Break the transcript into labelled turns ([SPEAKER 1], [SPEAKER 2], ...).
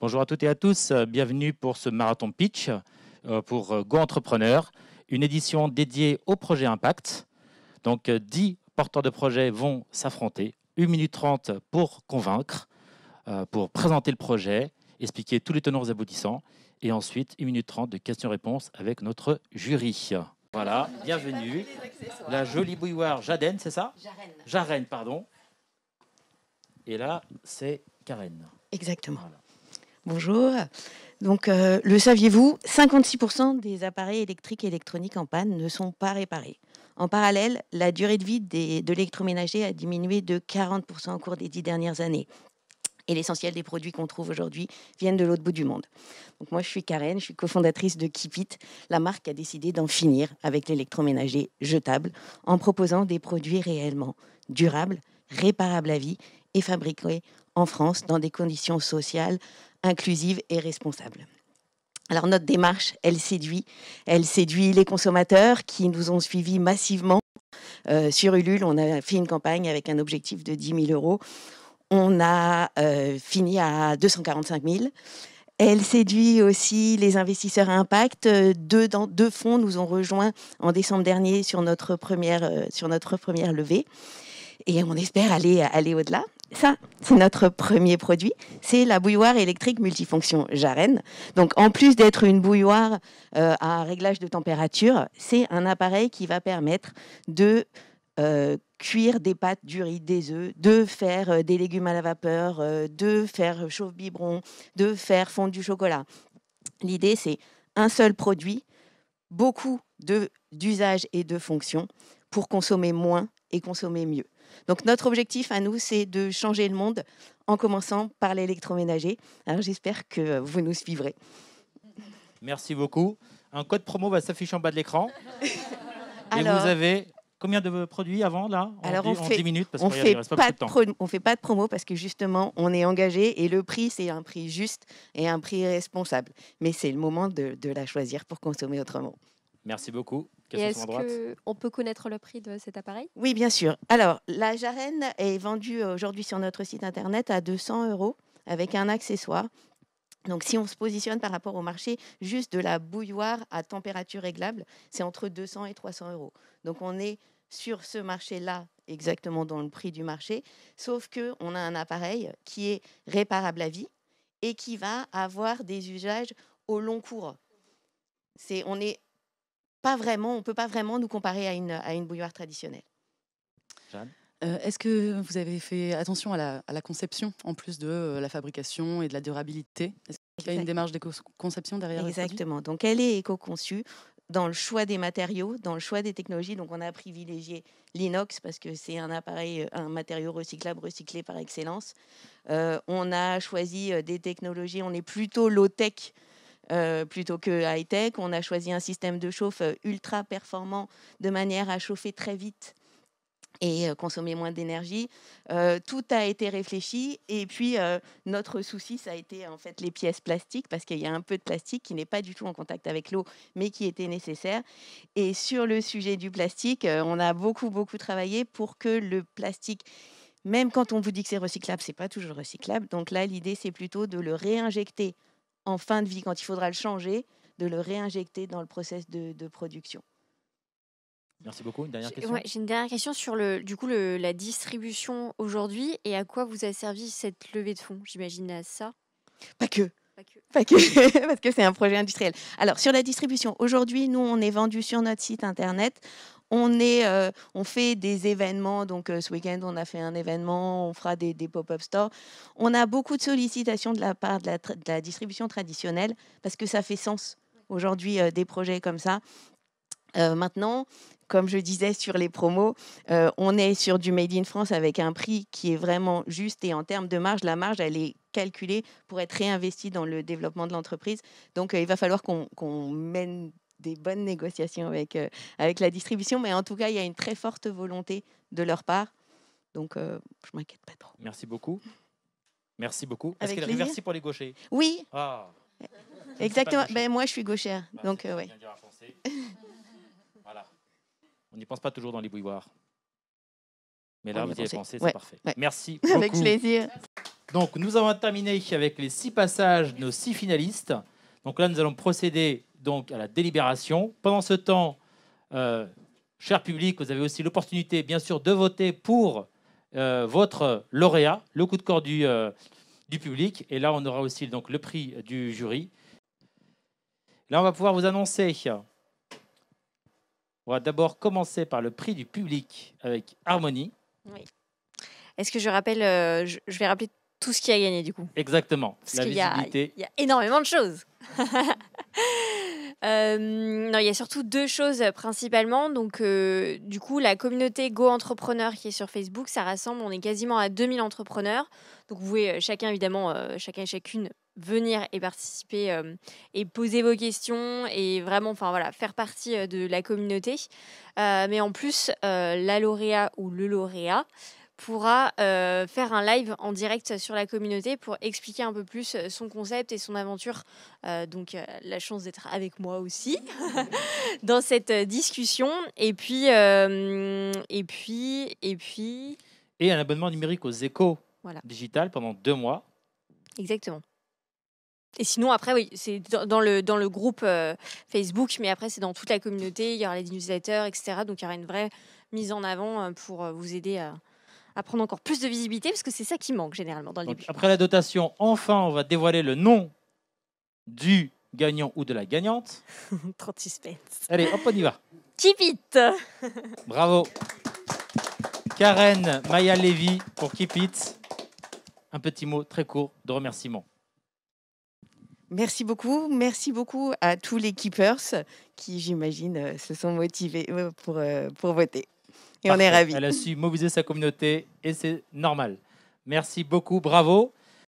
[SPEAKER 1] Bonjour à toutes et à tous, bienvenue pour ce marathon pitch pour Go Entrepreneur, une édition dédiée au projet Impact. Donc 10 porteurs de projets vont s'affronter, 1 minute 30 pour convaincre, pour présenter le projet, expliquer tous les tenants et aboutissants, et ensuite 1 minute 30 de questions-réponses avec notre jury. Voilà, bienvenue. La jolie bouilloire Jaden, c'est ça? Jarenne, pardon. Et là, c'est Karen.
[SPEAKER 2] Exactement.
[SPEAKER 1] Voilà.
[SPEAKER 2] Bonjour. Donc, le saviez-vous, 56% des appareils électriques et électroniques en panne ne sont pas réparés. En parallèle, la durée de vie de l'électroménager a diminué de 40% au cours des 10 dernières années. Et l'essentiel des produits qu'on trouve aujourd'hui viennent de l'autre bout du monde. Donc moi, je suis Karen, je suis cofondatrice de Keep It. La marque a décidé d'en finir avec l'électroménager jetable en proposant des produits réellement durables, réparables à vie et fabriqués en France dans des conditions sociales inclusive et responsable. Alors notre démarche, elle séduit les consommateurs qui nous ont suivis massivement. Sur Ulule, on a fait une campagne avec un objectif de 10 000 euros. On a fini à 245 000. Elle séduit aussi les investisseurs à impact. Deux fonds nous ont rejoints en décembre dernier sur notre première levée. Et on espère aller au-delà. Ça, c'est notre premier produit. C'est la bouilloire électrique multifonction Jarenne. Donc, en plus d'être une bouilloire à réglage de température, c'est un appareil qui va permettre de cuire des pâtes, du riz, des œufs, de faire des légumes à la vapeur, de faire chauffe-biberon, de faire fondre du chocolat. L'idée, c'est un seul produit, beaucoup d'usages et de fonctions pour consommer moins et consommer mieux. Donc notre objectif à nous, c'est de changer le monde en commençant par l'électroménager. Alors j'espère que vous nous suivrez.
[SPEAKER 1] Merci beaucoup. Un code promo va s'afficher en bas de l'écran. Et
[SPEAKER 2] Alors,
[SPEAKER 1] vous avez combien de produits avant là? En 10 minutes parce
[SPEAKER 2] on
[SPEAKER 1] qu'il
[SPEAKER 2] fait
[SPEAKER 1] reste pas beaucoup de temps.
[SPEAKER 2] on fait pas de promo parce que justement on est engagé et le prix c'est un prix juste et un prix responsable. Mais c'est le moment de la choisir pour consommer autrement.
[SPEAKER 1] Merci beaucoup.
[SPEAKER 3] Et est-ce qu'on peut connaître le prix de cet appareil?
[SPEAKER 2] Oui, bien sûr. Alors, la Jarenne est vendue aujourd'hui sur notre site internet à 200 € avec un accessoire. Donc, si on se positionne par rapport au marché, juste de la bouilloire à température réglable, c'est entre 200 et 300 €. Donc, on est sur ce marché-là exactement dans le prix du marché, sauf qu'on a un appareil qui est réparable à vie et qui va avoir des usages au long cours. On ne peut pas vraiment nous comparer à une bouilloire traditionnelle.
[SPEAKER 1] Jeanne?
[SPEAKER 4] Est-ce que vous avez fait attention à la conception, en plus de la fabrication et de la durabilité? Est-ce qu'il y a une démarche d'éco-conception derrière le produit?
[SPEAKER 2] Exactement. Donc, elle est éco-conçue dans le choix des matériaux, dans le choix des technologies. Donc, on a privilégié l'inox parce que c'est un matériau recyclable, recyclé par excellence. On a choisi des technologies, on est plutôt low-tech plutôt que high-tech. On a choisi un système de chauffe ultra performant de manière à chauffer très vite et consommer moins d'énergie. Tout a été réfléchi et puis notre souci, ça a été en fait les pièces plastiques parce qu'il y a un peu de plastique qui n'est pas du tout en contact avec l'eau mais qui était nécessaire. Et sur le sujet du plastique, on a beaucoup travaillé pour que le plastique, même quand on vous dit que c'est recyclable, c'est pas toujours recyclable. Donc là, l'idée, c'est plutôt de le réinjecter en fin de vie, quand il faudra le changer, de le réinjecter dans le process de production.
[SPEAKER 1] Merci beaucoup. Une dernière question?
[SPEAKER 3] J'ai une dernière question sur la distribution aujourd'hui et à quoi vous a servi cette levée de fonds? J'imagine à ça.
[SPEAKER 2] Pas que.
[SPEAKER 3] Pas que.
[SPEAKER 2] Pas que, parce que c'est un projet industriel. Alors, sur la distribution, aujourd'hui, nous, on est vendu sur notre site internet. On fait des événements. Donc, ce week-end, on a fait un événement. On fera des pop-up stores. On a beaucoup de sollicitations de la part de la distribution traditionnelle parce que ça fait sens aujourd'hui des projets comme ça. Maintenant, comme je disais sur les promos, on est sur du Made in France avec un prix qui est vraiment juste et en termes de marge, la marge, elle est calculée pour être réinvestie dans le développement de l'entreprise. Donc, il va falloir qu'on mène des bonnes négociations avec la distribution, mais en tout cas, il y a une très forte volonté de leur part. Donc, je ne m'inquiète pas trop.
[SPEAKER 1] Merci beaucoup. Merci beaucoup. Est-ce
[SPEAKER 2] Avec
[SPEAKER 1] qu'il y a
[SPEAKER 2] plaisir.
[SPEAKER 1] remercie pour les gauchers?
[SPEAKER 2] Oui,
[SPEAKER 1] Ah,
[SPEAKER 2] exactement. Ben, moi, je suis gauchère.
[SPEAKER 1] bah,
[SPEAKER 2] Donc,
[SPEAKER 1] c'est
[SPEAKER 2] oui.
[SPEAKER 1] bien dur à penser. Voilà. On n'y pense pas toujours dans les bouilloirs. Mais là,
[SPEAKER 2] On y
[SPEAKER 1] vous y avez
[SPEAKER 2] pensait.
[SPEAKER 1] pensé,
[SPEAKER 2] Ouais,
[SPEAKER 1] c'est parfait.
[SPEAKER 2] ouais.
[SPEAKER 1] Merci beaucoup.
[SPEAKER 2] Avec plaisir.
[SPEAKER 1] Donc, nous avons terminé avec les 6 passages de nos 6 finalistes. Donc là, nous allons procéder donc à la délibération. Pendant ce temps, cher public, vous avez aussi l'opportunité, bien sûr, de voter pour votre lauréat, le coup de cœur du public. Et là, on aura aussi donc le prix du jury. Là, on va pouvoir vous annoncer. On va d'abord commencer par le prix du public avec Harmonie.
[SPEAKER 3] Oui. Est-ce que je rappelle, je vais rappeler tout ce qui a gagné du coup?
[SPEAKER 1] Exactement.
[SPEAKER 3] Parce
[SPEAKER 1] La
[SPEAKER 3] qu'il y a
[SPEAKER 1] visibilité.
[SPEAKER 3] énormément de choses. Non, il y a surtout 2 choses principalement. Donc, du coup, la communauté Go Entrepreneur qui est sur Facebook, ça rassemble, on est quasiment à 2000 entrepreneurs. Donc, vous pouvez chacun, évidemment, chacun et chacune venir et participer et poser vos questions et vraiment, enfin voilà, faire partie de la communauté. Mais en plus, la lauréat ou le lauréat pourra faire un live en direct sur la communauté pour expliquer un peu plus son concept et son aventure. Donc, la chance d'être avec moi aussi dans cette discussion. Et puis,
[SPEAKER 1] Et un abonnement numérique aux échos
[SPEAKER 3] Voilà.
[SPEAKER 1] digital pendant 2 mois.
[SPEAKER 3] Exactement. Et sinon, après, oui, c'est dans le groupe Facebook, mais après, c'est dans toute la communauté. Il y aura les newsletters, etc. Donc, il y aura une vraie mise en avant pour vous aider à prendre encore plus de visibilité, parce que c'est ça qui manque généralement dans le
[SPEAKER 1] Donc,
[SPEAKER 3] début.
[SPEAKER 1] après la dotation, enfin, on va dévoiler le nom du gagnant ou de la gagnante.
[SPEAKER 3] Trop de suspense.
[SPEAKER 1] Allez, hop, on y va.
[SPEAKER 3] Keep it.
[SPEAKER 1] Bravo. Karen Maya Lévy pour Keep It. Un petit mot très court de remerciement.
[SPEAKER 2] Merci beaucoup à tous les keepers qui, j'imagine, se sont motivés pour voter. Et on est
[SPEAKER 1] Parfait.
[SPEAKER 2] ravis.
[SPEAKER 1] Elle a su mobiliser sa communauté et c'est normal. Merci beaucoup, bravo.